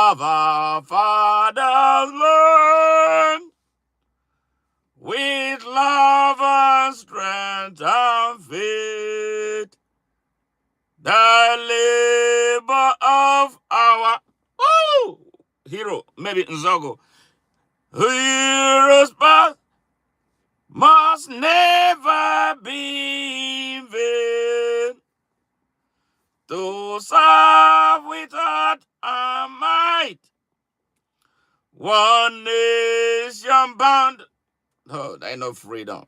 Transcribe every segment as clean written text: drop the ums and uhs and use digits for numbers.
of our father's land, with love and strength and faith, the labor of our hero, maybe Nzogo, heroes past must never be in vain. To serve with heart and might, one nation bound. Oh, I know freedom.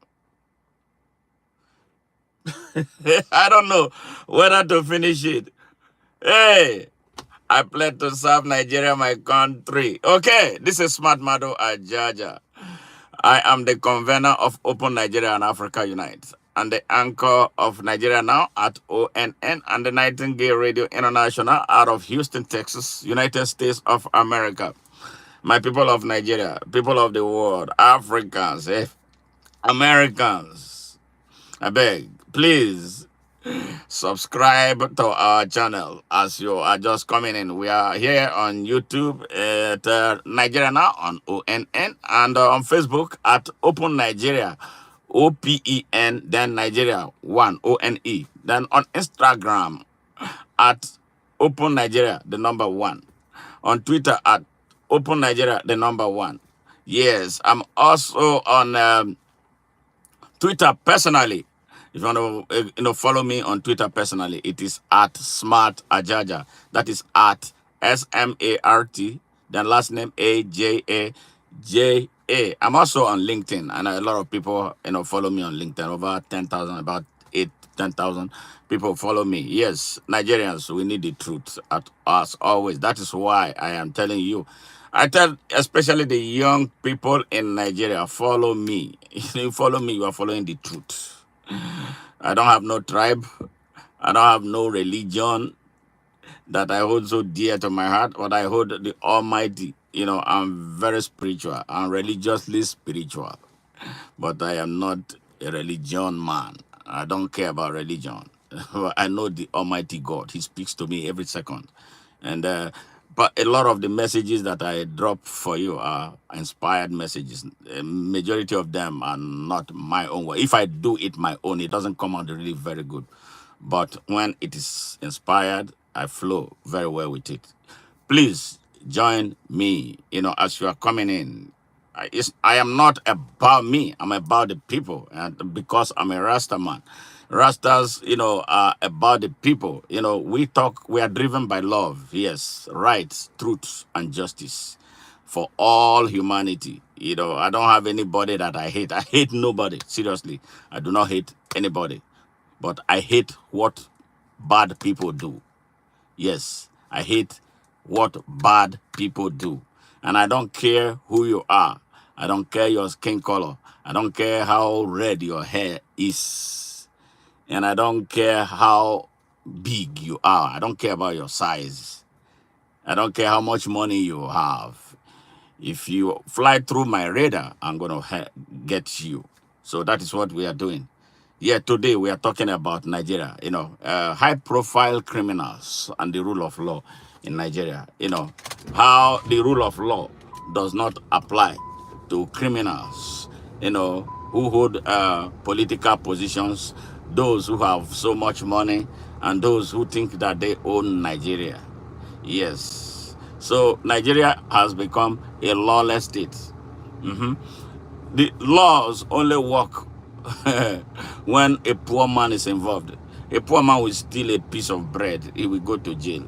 I don't know whether to finish it. Hey, I pledge to serve Nigeria, my country. Okay, this is Smart Mado Ajaja. I am the convener of Open Nigeria and Africa Unite, and the anchor of Nigeria Now at ONN and the Nightingale Radio International out of Houston, Texas, United States of America. My people of Nigeria, people of the world, Africans, Americans, I beg, please subscribe to our channel as you are just coming in. We are here on YouTube at Nigeria Now on ONN and on Facebook at Open Nigeria, OPEN, then Nigeria 1, ONE. Then on Instagram at Open Nigeria, the number 1. On Twitter at Open Nigeria, the number 1. Yes, I'm also on Twitter personally. If you want to follow me on Twitter personally, it is at Smart Ajaja. That is at SMART, then last name AJAJA. I'm also on LinkedIn, and a lot of people follow me on LinkedIn. Over 10,000, about 10,000 people follow me. Yes, Nigerians, we need the truth as always. That is why I am telling you. I tell especially the young people in Nigeria, follow me. If you follow me, you are following the truth. I don't have no tribe. I don't have no religion that I hold so dear to my heart, but I hold the Almighty. I'm very spiritual. I'm religiously spiritual, but I am not a religion man. I don't care about religion. I know the Almighty God. He speaks to me every second. And but a lot of the messages that I drop for you are inspired messages. A majority of them are not my own way. If I do it my own, it doesn't come out really very good. But when it is inspired, I flow very well with it. Please join me, as you are coming in. I am not about me. I'm about the people. And because I'm a Rasta man. Rastas, are about the people. We are driven by love. Yes, rights, truth, and justice for all humanity. I don't have anybody that I hate. I hate nobody. Seriously, I do not hate anybody. But I hate what bad people do. Yes, I hate what bad people do. And I don't care who you are. I don't care your skin color. I don't care how red your hair is. And I don't care how big you are. I don't care about your size. I don't care how much money you have. If you fly through my radar, I'm going to get you. So that is what we are doing. Yeah, today we are talking about Nigeria, high-profile criminals and the rule of law in Nigeria. How the rule of law does not apply to criminals, who hold political positions, those who have so much money, and those who think that they own Nigeria. Yes. So Nigeria has become a lawless state. The laws only work when a poor man is involved. A poor man will steal a piece of bread, he will go to jail.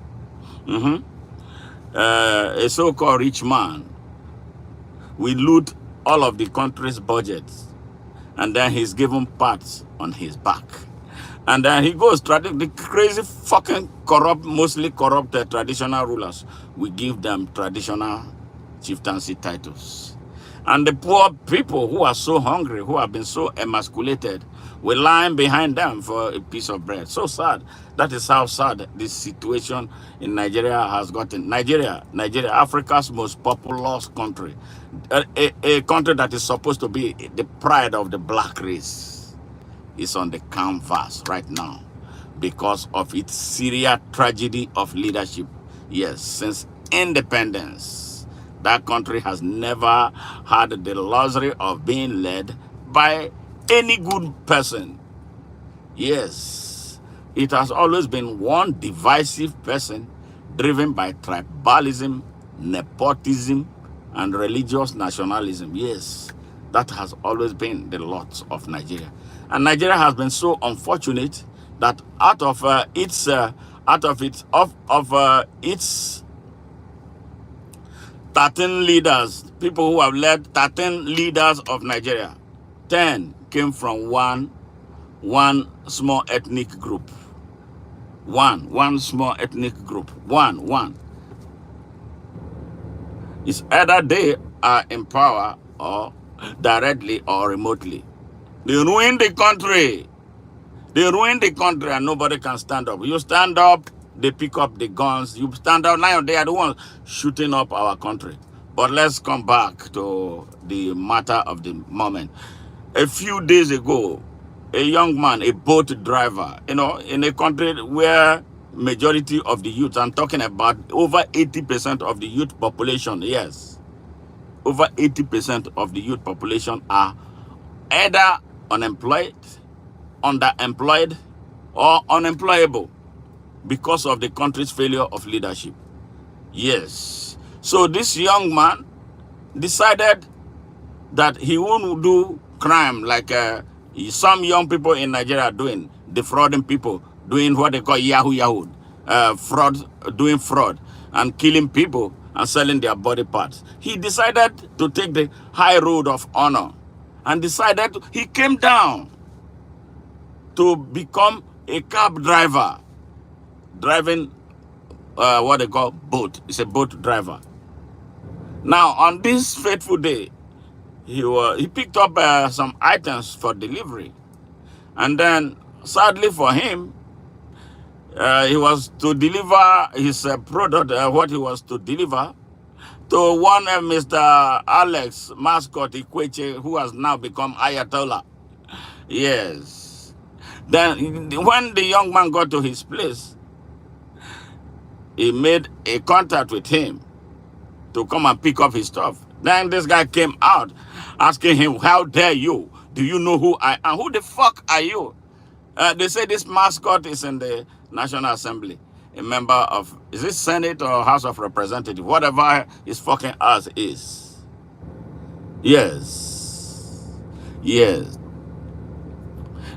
A so-called rich man will loot all of the country's budgets, and then he's given parts on his back. And then he goes, the crazy fucking corrupt, mostly corrupt traditional rulers, we give them traditional chieftaincy titles. And the poor people who are so hungry, who have been so emasculated, we're lying behind them for a piece of bread. So sad. That is how sad this situation in Nigeria has gotten. Nigeria, Africa's most populous country. A country that is supposed to be the pride of the black race is on the canvas right now because of its serious tragedy of leadership. Yes, since independence, that country has never had the luxury of being led by any good person. Yes, it has always been one divisive person driven by tribalism, nepotism, and religious nationalism. Yes, that has always been the lot of Nigeria. And Nigeria has been so unfortunate that its 13 leaders, people who have led 13 leaders of Nigeria, 10 came from one small ethnic group. One small ethnic group. One. It's either they are in power or directly or remotely. They ruin the country. They ruin the country and nobody can stand up. You stand up, they pick up the guns. You stand up, now they are the ones shooting up our country. But let's come back to the matter of the moment. A few days ago, a young man, a boat driver, in a country where majority of the youth, I'm talking about over 80% of the youth population, yes, over 80% of the youth population are either unemployed, underemployed, or unemployable because of the country's failure of leadership. Yes. So this young man decided that he won't do crime like some young people in Nigeria are doing, defrauding people, doing what they call Yahoo, doing fraud and killing people and selling their body parts. He decided to take the high road of honor and he came down to become a cab driver, driving what they call boat. It's a boat driver. Now, on this fateful day, he picked up some items for delivery. And then, sadly for him, he was to deliver his product, what he was to deliver, to one Mr. Alex Mascot Ikwechegh, who has now become Ayatollah. Yes. Then, when the young man got to his place, he made a contact with him to come and pick up his stuff. Then this guy came out asking him, how dare you? Do you know who I am? Who the fuck are you? They say this mascot is in the National Assembly, a member of, is it Senate or House of Representatives? Whatever his fucking ass is. Yes. Yes.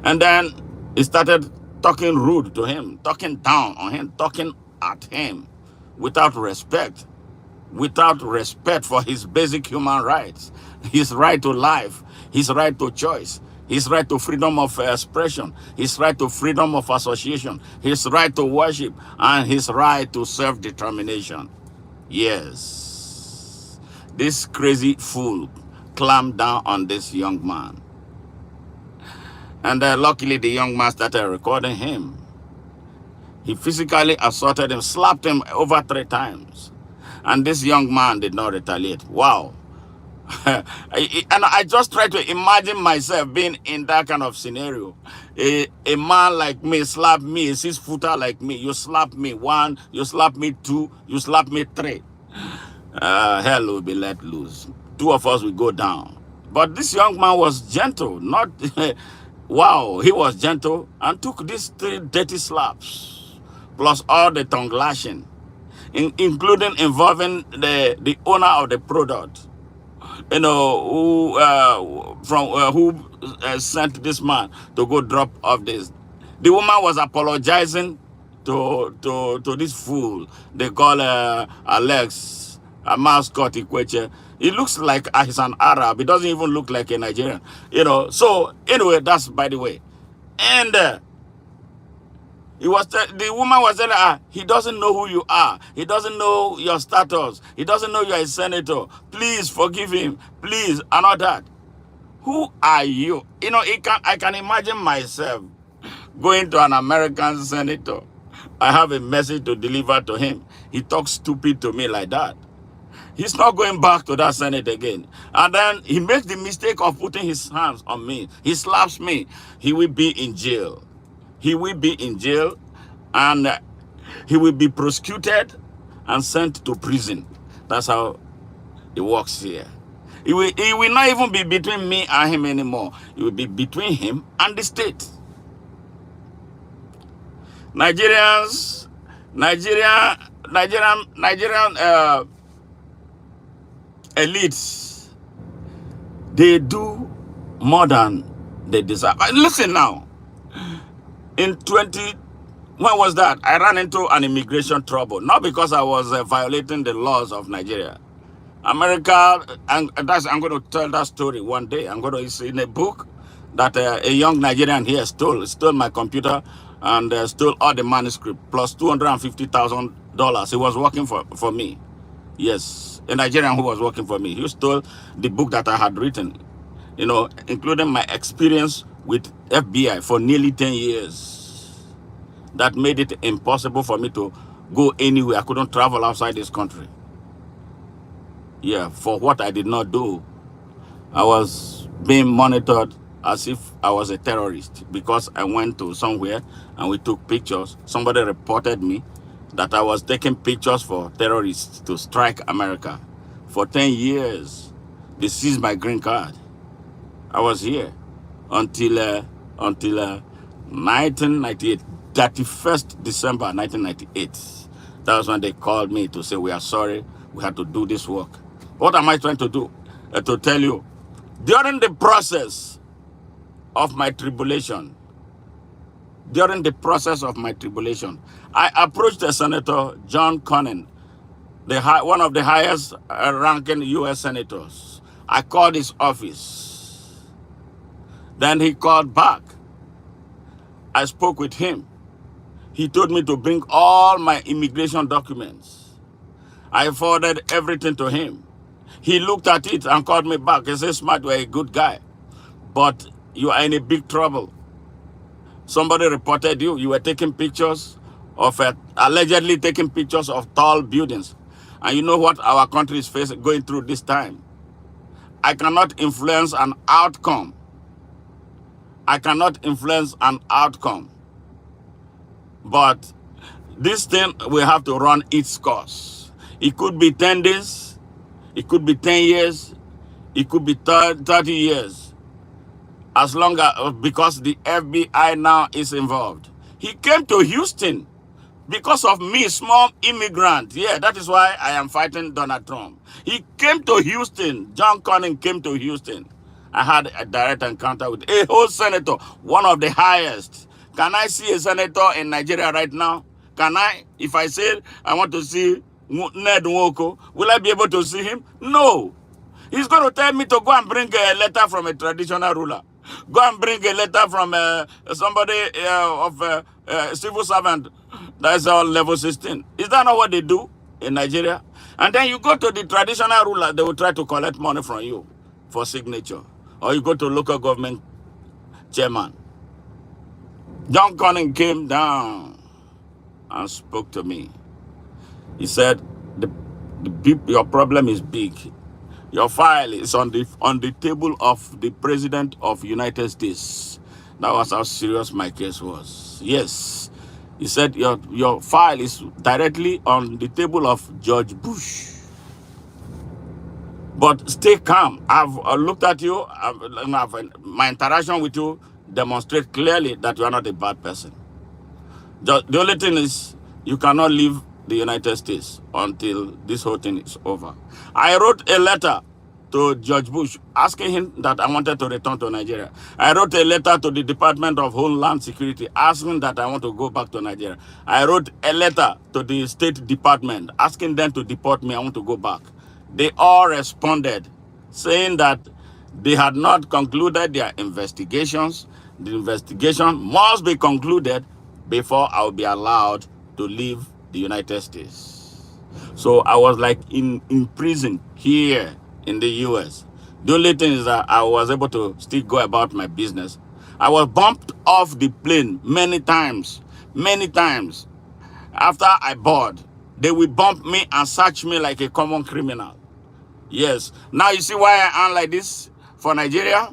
And then he started talking rude to him, talking down on him, talking at him without respect for his basic human rights, his right to life, his right to choice, his right to freedom of expression, his right to freedom of association, his right to worship, and his right to self-determination. Yes. This crazy fool clamped down on this young man. And luckily, the young man started recording him. He physically assaulted him, slapped him over 3 times. And this young man did not retaliate. Wow. And I just try to imagine myself being in that kind of scenario. A man like me slap me, a 6-footer like me. You slap me 1, you slap me 2, you slap me 3. Hell will be let loose. 2 of us will go down. But this young man was gentle, not... Wow, he was gentle and took these 3 dirty slaps, plus all the tongue lashing, including involving the owner of the product, who sent this man to go drop off this. The woman was apologizing to this fool they call Alex, a Mascot Ikwechegh. He looks like he's an Arab. He doesn't even look like a Nigerian. So anyway, that's by the way. And the woman was telling her, he doesn't know who you are. He doesn't know your status. He doesn't know you're a senator. Please forgive him. Please, and all that. Who are you? I can imagine myself going to an American senator. I have a message to deliver to him. He talks stupid to me like that. He's not going back to that Senate again. And then he makes the mistake of putting his hands on me. He slaps me. He will be in jail. He will be in jail, and he will be prosecuted and sent to prison. That's how it works here. It will not even be between me and him anymore. It will be between him and the state. Nigerians, Nigerian elites, they do more than they deserve. Listen now, in 20, when was that? I ran into an immigration trouble, not because I was violating the laws of Nigeria. America, and that's, I'm going to tell that story one day. I'm going to, it's in a book that a young Nigerian here stole my computer and stole all the manuscript plus $250,000. He was working for me. Yes, a Nigerian who was working for me. He stole the book that I had written, including my experience with FBI for nearly 10 years. That made it impossible for me to go anywhere. I couldn't travel outside this country. Yeah, for what I did not do. I was being monitored as if I was a terrorist because I went to somewhere and we took pictures. Somebody reported me that I was taking pictures for terrorists to strike America. For 10 years, they seized my green card. I was here until 1998, 31st December 1998. That was when they called me to say, we are sorry, we had to do this work. What am I trying to do? To tell you, during the process of my tribulation, I approached the Senator John Cornyn, one of the highest ranking U.S. senators. I called his office. Then he called back. I spoke with him. He told me to bring all my immigration documents. I forwarded everything to him. He looked at it and called me back. He said, Smart, you're a good guy, but you are in a big trouble. Somebody reported you. You were taking pictures of, allegedly taking pictures of tall buildings. And you know what our country is going through this time? I cannot influence an outcome. But this thing will have to run its course. It could be 10 days. It could be 10 years. It could be 30 years. As long as, because the FBI now is involved. He came to Houston because of me, small immigrant. Yeah, that is why I am fighting Donald Trump. He came to Houston. John Cornyn came to Houston. I had a direct encounter with a whole senator, one of the highest. Can I see a senator in Nigeria right now? Can I? If I say I want to see Ned Nwoko, will I be able to see him? No. He's going to tell me to go and bring a letter from a traditional ruler. Go and bring a letter from somebody of civil servant. That's all level 16. Is that not what they do in Nigeria? And then you go to the traditional ruler, they will try to collect money from you for signature. Or you go to local government chairman. John Cornyn came down and spoke to me. He said, your problem is big. Your file is on the table of the President of United States. That was how serious my case was. Yes. He said, your file is directly on the table of George Bush. But stay calm. I've looked at you. My interaction with you demonstrates clearly that you are not a bad person. The only thing is, you cannot leave the United States until this whole thing is over. I wrote a letter to George Bush asking him that I wanted to return to Nigeria. I wrote a letter to the Department of Homeland Security asking that I want to go back to Nigeria. I wrote a letter to the State Department asking them to deport me. I want to go back. They all responded saying that they had not concluded their investigations. The investigation must be concluded before I will be allowed to leave the United States. So I was like in prison here in the US. The only thing is that I was able to still go about my business. I was bumped off the plane many times. After I board, they will bump me and search me like a common criminal. Yes. Now you see why I am like this for Nigeria?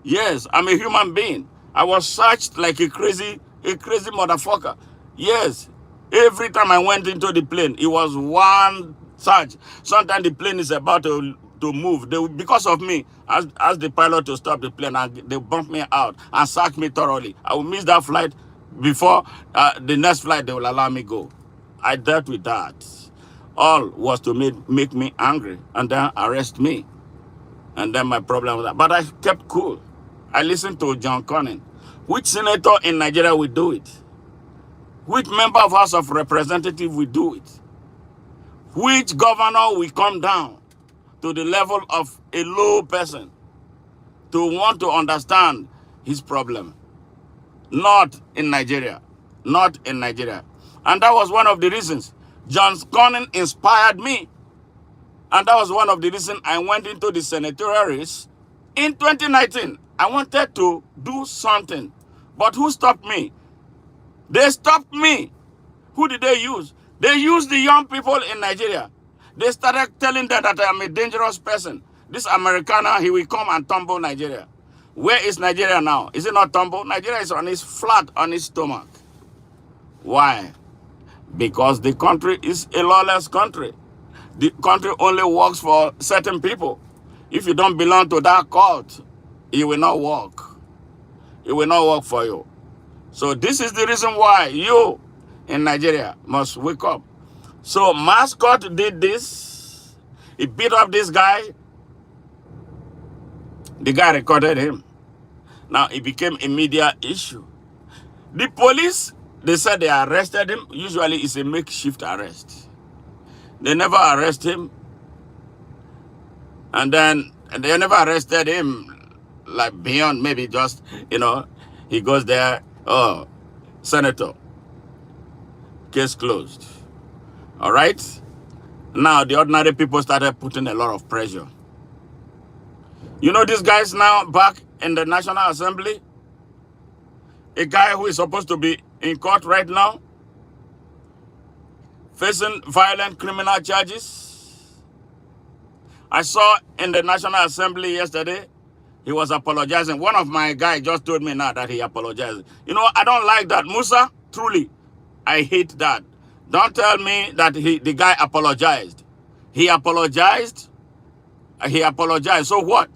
Yes, I'm a human being. I was searched like a crazy motherfucker. Yes. Every time I went into the plane, it was one surge. Sometimes the plane is about to move. Because of me, ask the pilot to stop the plane, and they bump me out and sack me thoroughly. I will miss that flight before the next flight they will allow me go. I dealt with that. All was to make me angry and then arrest me. And then my problem was that. But I kept cool. I listened to John Cornyn. Which senator in Nigeria will do it? Which member of House of Representatives will do it? Which governor will come down to the level of a low person to want to understand his problem? Not in Nigeria. Not in Nigeria. And that was one of the reasons John Cornyn inspired me. And that was one of the reasons I went into the senatorial race in 2019. I wanted to do something. But who stopped me? They stopped me. Who did they use? They used the young people in Nigeria. They started telling them that I am a dangerous person. This Americana, he will come and tumble Nigeria. Where is Nigeria now? Is it not tumble? Nigeria is on his flat on his stomach. Why? Because the country is a lawless country. The country only works for certain people. If you don't belong to that cult, it will not work. It will not work for you. So this is the reason why you in Nigeria must wake up. So Mascot did this. He beat up this guy. The guy recorded him. Now it became a media issue. The police, they said they arrested him. Usually it's a makeshift arrest. They never arrest him. And then they never arrested him like beyond maybe just, he goes there, oh, senator, case closed. All right? Now the ordinary people started putting a lot of pressure. You know this guy's now back in the National Assembly? A guy who is supposed to be in court right now, facing violent criminal charges. I saw in the National Assembly yesterday, he was apologizing. One of my guys just told me now that he apologized. You know, I don't like that. Musa, truly, I hate that. Don't tell me that the guy apologized. He apologized. He apologized. So what?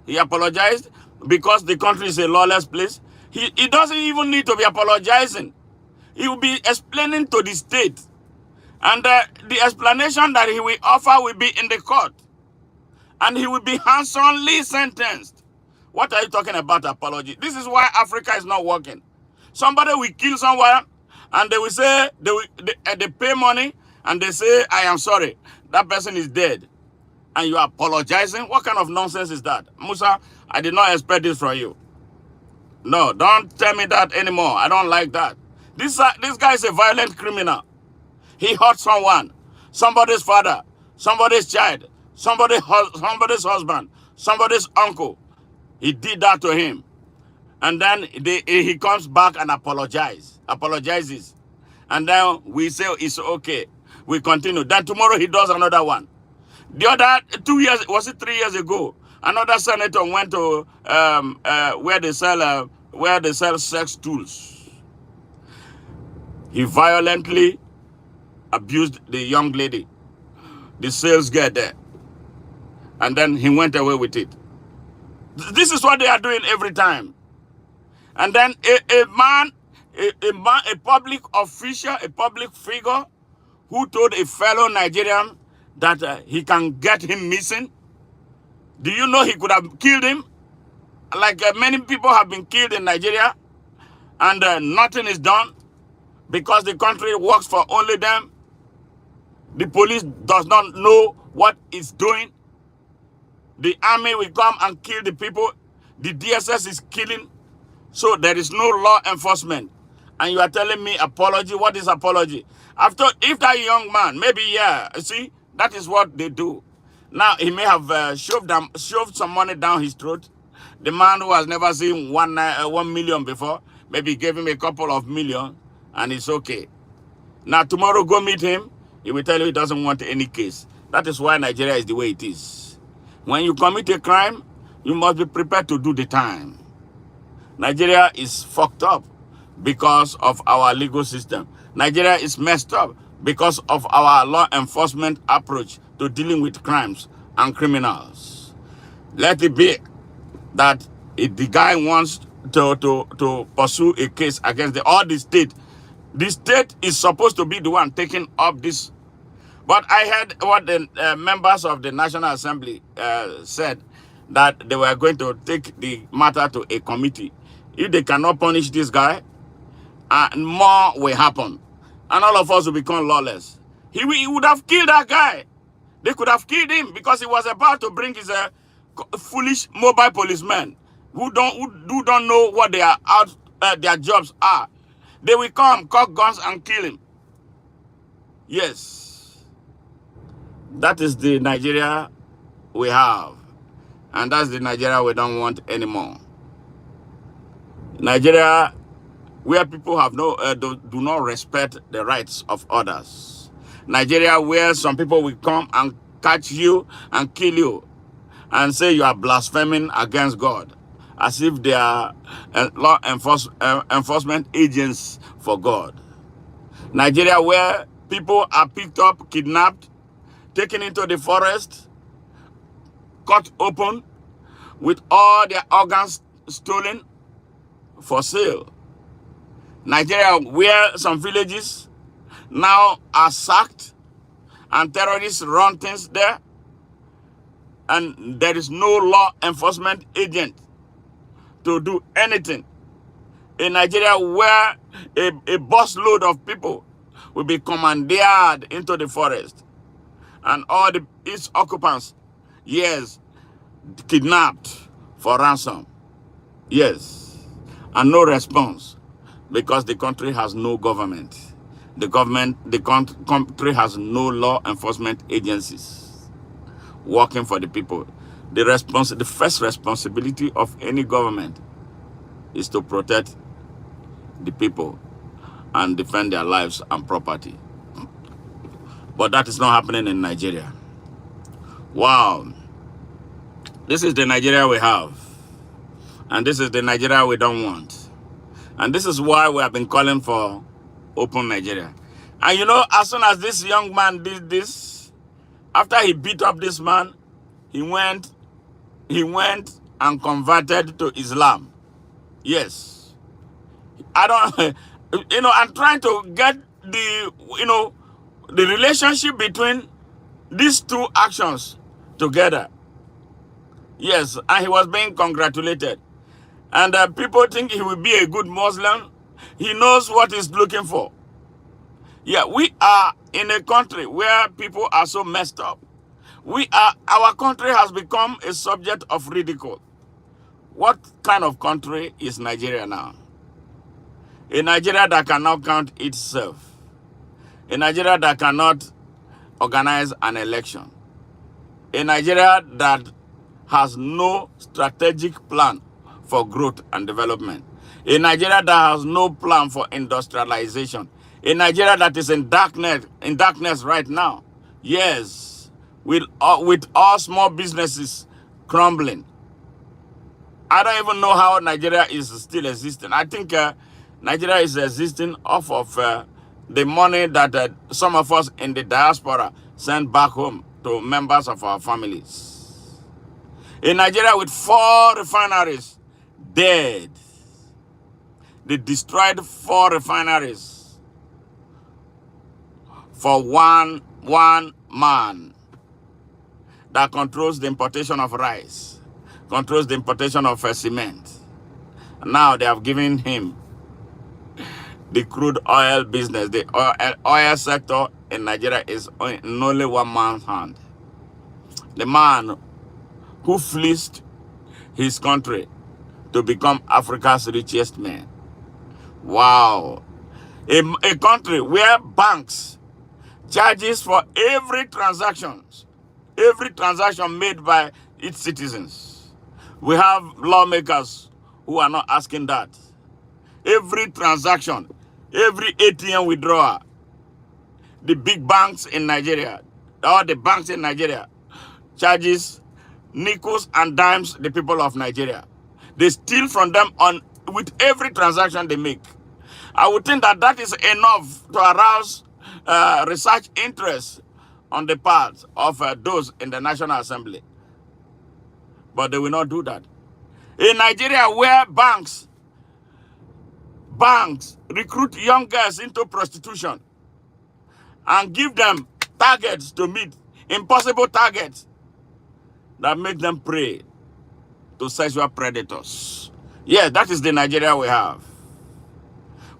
He apologized because the country is a lawless place. He doesn't even need to be apologizing. He will be explaining to the state. And the explanation that he will offer will be in the court. And he will be handsomely sentenced. What are you talking about apology? This is why Africa is not working. Somebody will kill someone and they will say, they pay money and they say, I am sorry. That person is dead. And you are apologizing? What kind of nonsense is that? Musa, I did not expect this from you. No, don't tell me that anymore. I don't like that. This guy is a violent criminal. He hurt someone, somebody's father, somebody's child, somebody's husband, somebody's uncle. He did that to him. And then he comes back and apologizes. And then we say it's okay. We continue. Then tomorrow he does another one. The other 2 years, was it 3 years ago? Another senator went to where they sell sex tools. He violently abused the young lady, the sales girl there. And then he went away with it. This is what they are doing every time. And then a public official, a public figure who told a fellow Nigerian that he can get him missing. Do you know he could have killed him? Like many people have been killed in Nigeria and nothing is done because the country works for only them. The police does not know what it's doing. The army will come and kill the people. The DSS is killing. So there is no law enforcement. And you are telling me apology? What is apology? If that young man, maybe, yeah, see, that is what they do. Now, he may have shoved some money down his throat. The man who has never seen 1 million before, maybe gave him a couple of million, and it's okay. Now, tomorrow, go meet him. He will tell you he doesn't want any case. That is why Nigeria is the way it is. When you commit a crime, you must be prepared to do the time. Nigeria is fucked up. because of our legal system. Nigeria is messed up because of our law enforcement approach to dealing with crimes and criminals. Let it be that if the guy wants to pursue a case against all the state is supposed to be the one taking up this. But I heard what the members of the National Assembly said, that they were going to take the matter to a committee. If they cannot punish this guy, more will happen. And all of us will become lawless. He would have killed that guy. They could have killed him because he was about to bring his foolish mobile policemen who don't know what they are out their jobs are. They will come, cock guns, and kill him. Yes, that is the Nigeria we have, and that's the Nigeria we don't want anymore. Nigeria where people have do not respect the rights of others. Nigeria where some people will come and catch you and kill you and say you are blaspheming against God, as if they are law enforcement agents for God. Nigeria where people are picked up, kidnapped, taken into the forest, cut open, with all their organs stolen for sale. Nigeria where some villages now are sacked and terrorists run things there, and there is no law enforcement agent to do anything. In Nigeria where a busload of people will be commandeered into the forest and all its occupants, yes, kidnapped for ransom. Yes, and no response because the country has no government. The country has no law enforcement agencies working for the people. The first responsibility of any government is to protect the people and defend their lives and property. But that is not happening in Nigeria. Wow. This is the Nigeria we have. And this is the Nigeria we don't want. And this is why we have been calling for open Nigeria. And you know, as soon as this young man did this, after he beat up this man, he went and converted to Islam. Yes. I don't, I'm trying to get the relationship between these two actions together. Yes, and he was being congratulated. And people think he will be a good Muslim. He knows what he's looking for. Yeah, we are in a country where people are so messed up. Our country has become a subject of ridicule. What kind of country is Nigeria now? A Nigeria that cannot count itself. A Nigeria that cannot organize an election. A Nigeria that has no strategic plan for growth and development. A Nigeria that has no plan for industrialization. A Nigeria that is in darkness right now. Yes, with all small businesses crumbling. I don't even know how Nigeria is still existing. I think Nigeria is existing off of the money that some of us in the diaspora send back home to members of our families. In Nigeria with 4 refineries dead. They destroyed 4 refineries for one man that controls the importation of rice, controls the importation of cement. Now they have given him the crude oil business. The oil sector in Nigeria is in only one man's hand. The man who fleeced his country to become Africa's richest man. Wow. A country where banks charges for every transaction made by its citizens. We have lawmakers who are not asking that. Every transaction, every ATM withdrawal, the big banks in Nigeria, all the banks in Nigeria, charges nickels and dimes the people of Nigeria. They steal from them with every transaction they make. I would think that that is enough to arouse research interest on the part of those in the National Assembly. But they will not do that. In Nigeria, where banks recruit young girls into prostitution and give them targets to meet, impossible targets that make them prey to sexual predators. Yes, that is the Nigeria we have.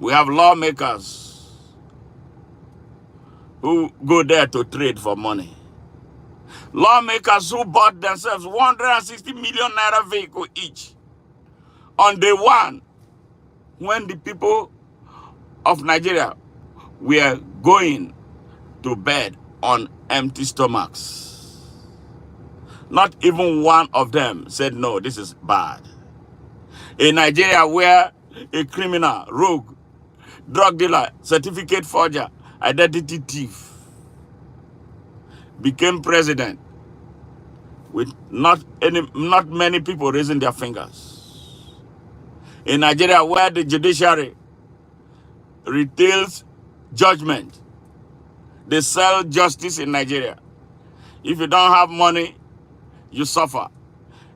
We have lawmakers who go there to trade for money. Lawmakers who bought themselves 160 million naira vehicle each on day one, when the people of Nigeria were going to bed on empty stomachs. Not even one of them said, no, this is bad. In Nigeria, where a criminal, rogue, drug dealer, certificate forger, identity thief became president with not many people raising their fingers. In Nigeria, where the judiciary retails judgment, they sell justice in Nigeria. If you don't have money, you suffer.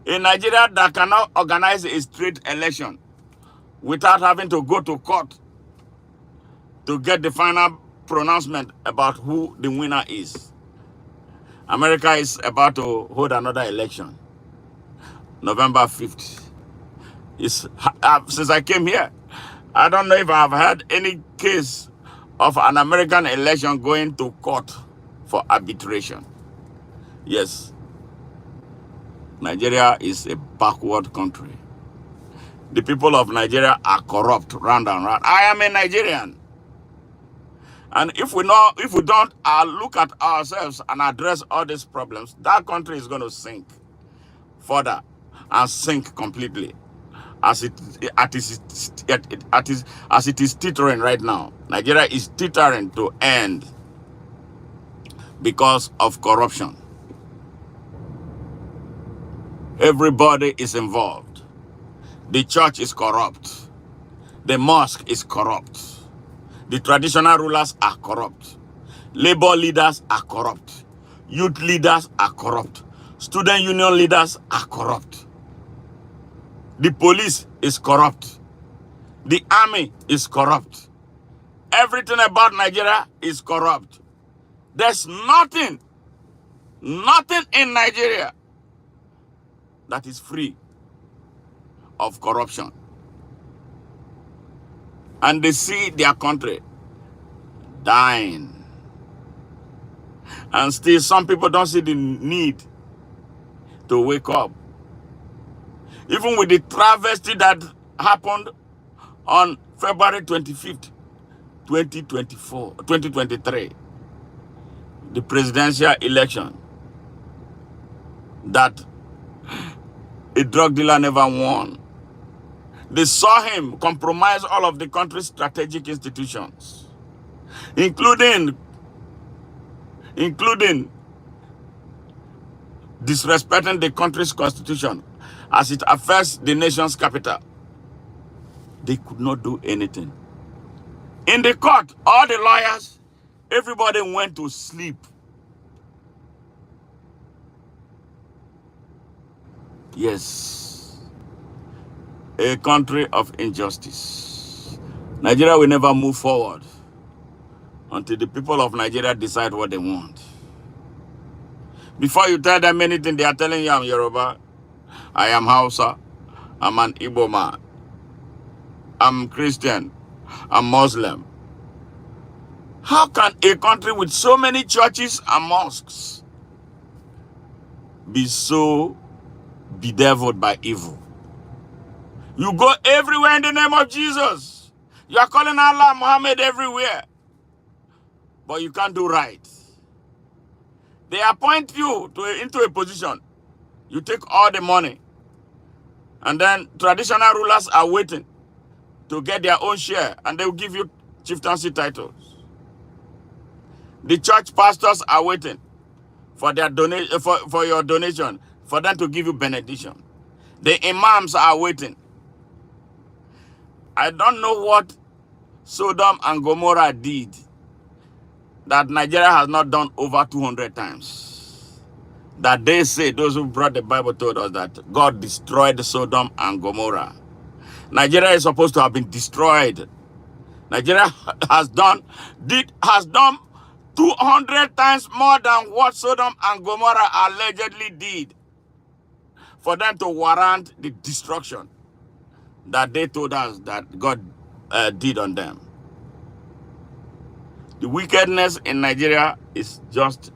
In Nigeria, that cannot organize a straight election without having to go to court to get the final pronouncement about who the winner is. America is about to hold another election, November 5th. Since I came here, I don't know if I've had any case of an American election going to court for arbitration. Yes, Nigeria is a backward country. The people of Nigeria are corrupt round and round. I am a Nigerian. And if we don't look at ourselves and address all these problems, that country is going to sink further and sink completely, as it is teetering right now. Nigeria is teetering to end because of corruption. Everybody is involved. The church is corrupt. The mosque is corrupt. The traditional rulers are corrupt. Labor leaders are corrupt. Youth leaders are corrupt. Student union leaders are corrupt. The police is corrupt. The army is corrupt. Everything about Nigeria is corrupt. There's nothing in Nigeria that is free of corruption. And they see their country dying. And still some people don't see the need to wake up. Even with the travesty that happened on February 25th, 2023, the presidential election, that a drug dealer never won. They saw him compromise all of the country's strategic institutions, including disrespecting the country's constitution as it affects the nation's capital. They could not do anything. In the court, all the lawyers, everybody went to sleep. Yes. A country of injustice. Nigeria will never move forward until the people of Nigeria decide what they want. Before you tell them anything, they are telling you, I'm Yoruba, I am Hausa, I'm an Igbo man, I'm Christian, I'm Muslim. How can a country with so many churches and mosques be so bedeviled by evil? You go everywhere in the name of Jesus. You are calling Allah, Muhammad everywhere. But you can't do right. They appoint you into a position. You take all the money. And then traditional rulers are waiting to get their own share. And they will give you chieftaincy titles. The church pastors are waiting for their for your donation, for them to give you benediction. The imams are waiting. I don't know what Sodom and Gomorrah did that Nigeria has not done over 200 times. That they say, those who brought the Bible told us that God destroyed Sodom and Gomorrah. Nigeria is supposed to have been destroyed. Nigeria has done 200 times more than what Sodom and Gomorrah allegedly did for them to warrant the destruction that they told us that God did on them. The wickedness in Nigeria is just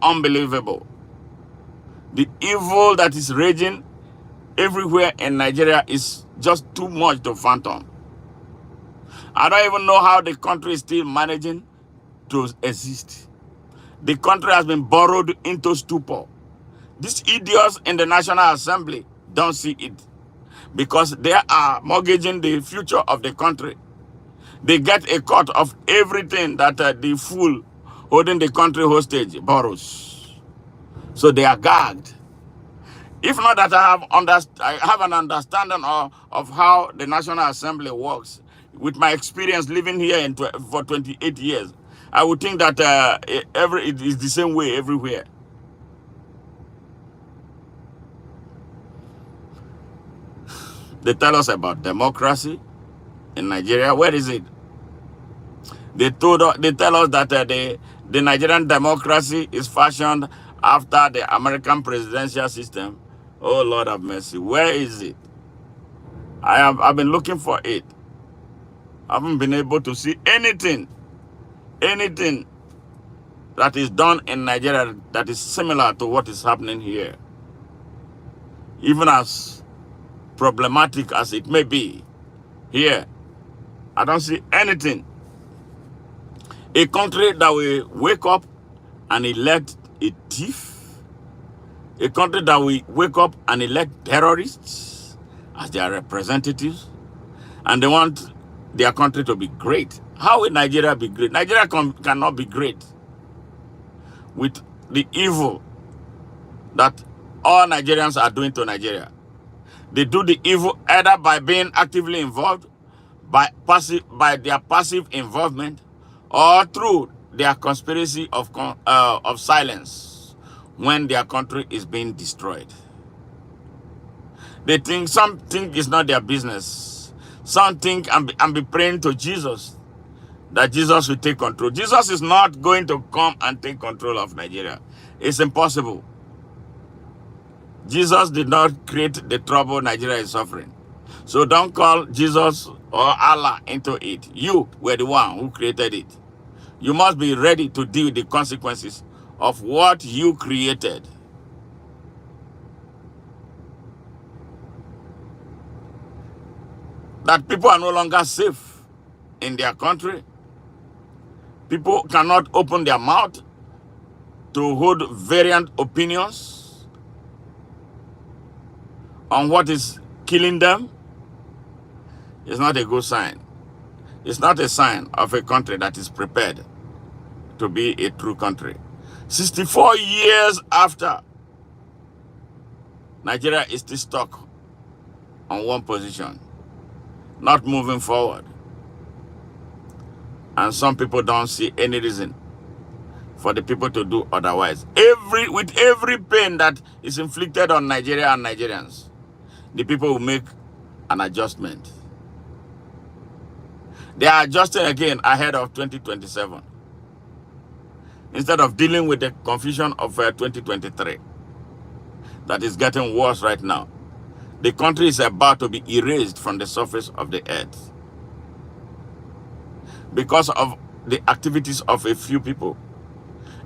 unbelievable. The evil that is raging everywhere in Nigeria is just too much to fathom. I don't even know how the country is still managing to exist. The country has been borrowed into stupor. These idiots in the National Assembly don't see it because they are mortgaging the future of the country. They get a cut of everything that the fool holding the country hostage borrows. So they are gagged. If not that I have an understanding of how the National Assembly works, with my experience living here for 28 years, I would think that it is the same way everywhere. They tell us about democracy in Nigeria. Where is it? They tell us that the Nigerian democracy is fashioned after the American presidential system. Oh Lord have mercy. Where is it? I've been looking for it. I haven't been able to see anything that is done in Nigeria that is similar to what is happening here. Even as problematic as it may be here, I don't see anything. A country that will wake up and elect a thief. A country that will wake up and elect terrorists as their representatives. And they want their country to be great. How will Nigeria be great? Nigeria cannot be great with the evil that all Nigerians are doing to Nigeria. They do the evil either by being actively involved, by their passive involvement, or through their conspiracy of silence when their country is being destroyed. Some think it's not their business. Some think and be praying to Jesus that Jesus will take control. Jesus is not going to come and take control of Nigeria. It's impossible. Jesus did not create the trouble Nigeria is suffering. So don't call Jesus or Allah into it. You were the one who created it. You must be ready to deal with the consequences of what you created. That people are no longer safe in their country. People cannot open their mouth to hold variant opinions on what is killing them. It's not a good sign. It's not a sign of a country that is prepared to be a true country. 64 years after, Nigeria is still stuck on one position, not moving forward. And some people don't see any reason for the people to do otherwise. With every pain that is inflicted on Nigeria and Nigerians, the people will make an adjustment. They are adjusting again ahead of 2027. Instead of dealing with the confusion of 2023 that is getting worse right now. The country is about to be erased from the surface of the earth because of the activities of a few people,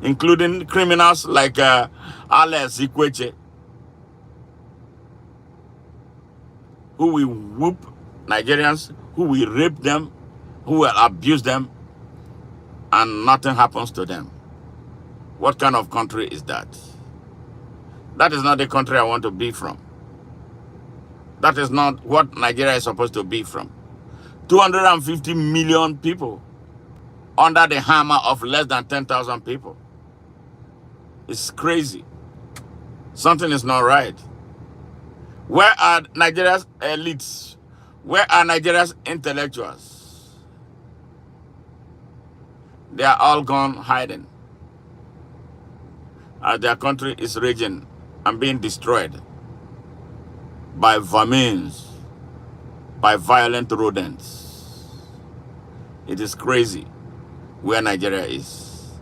including criminals like Mascot Ikwechegh, who will whoop Nigerians, who will rape them, who will abuse them, and nothing happens to them. What kind of country is that? That is not the country I want to be from. That is not what Nigeria is supposed to be from. 250 million people under the hammer of less than 10,000 people. It's crazy. Something is not right. Where are Nigeria's elites? Where are Nigeria's intellectuals? They are all gone hiding as their country is raging and being destroyed by vermins, by violent rodents. It is crazy where Nigeria is.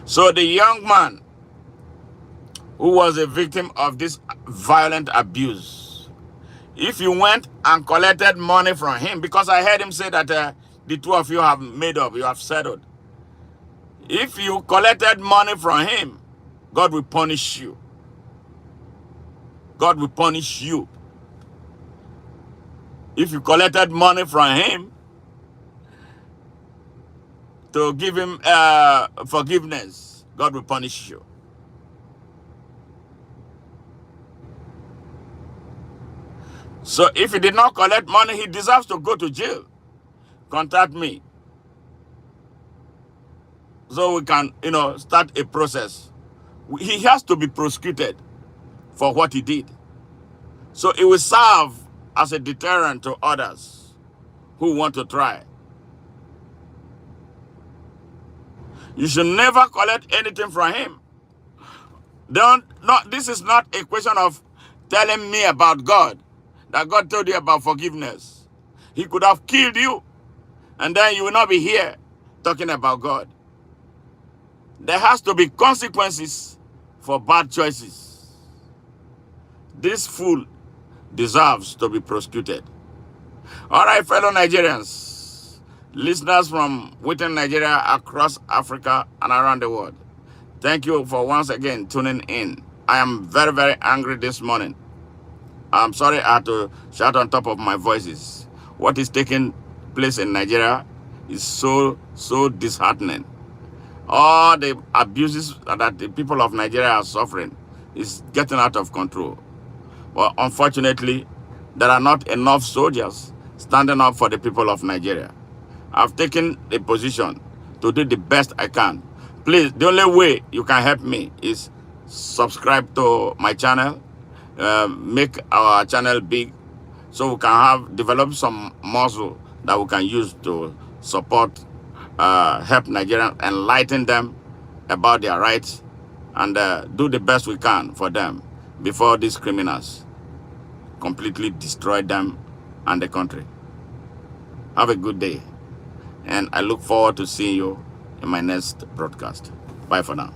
So the young man who was a victim of this violent abuse, if you went and collected money from him, because I heard him say that the two of you have made up, you have settled. If you collected money from him, God will punish you. God will punish you. If you collected money from him to give him forgiveness, God will punish you. So if he did not collect money, he deserves to go to jail. Contact me so we can, start a process. He has to be prosecuted for what he did. So it will serve as a deterrent to others who want to try. You should never collect anything from him. This is not a question of telling me about God, that God told you about forgiveness. He could have killed you, and then you will not be here talking about God. There has to be consequences for bad choices. This fool deserves to be prosecuted. All right, fellow Nigerians, listeners from within Nigeria, across Africa, and around the world, thank you for once again tuning in. I am very, very angry this morning. I'm sorry I had to shout on top of my voices. What is taking place in Nigeria is so disheartening. All the abuses that the people of Nigeria are suffering is getting out of control. But unfortunately, there are not enough soldiers standing up for the people of Nigeria. I've taken a position to do the best I can. Please, the only way you can help me is subscribe to my channel, make our channel big, so we can develop some muscle that we can use to support, help Nigerians, enlighten them about their rights, and do the best we can for them before these criminals completely destroy them and the country. Have a good day, and I look forward to seeing you in my next broadcast. Bye for now.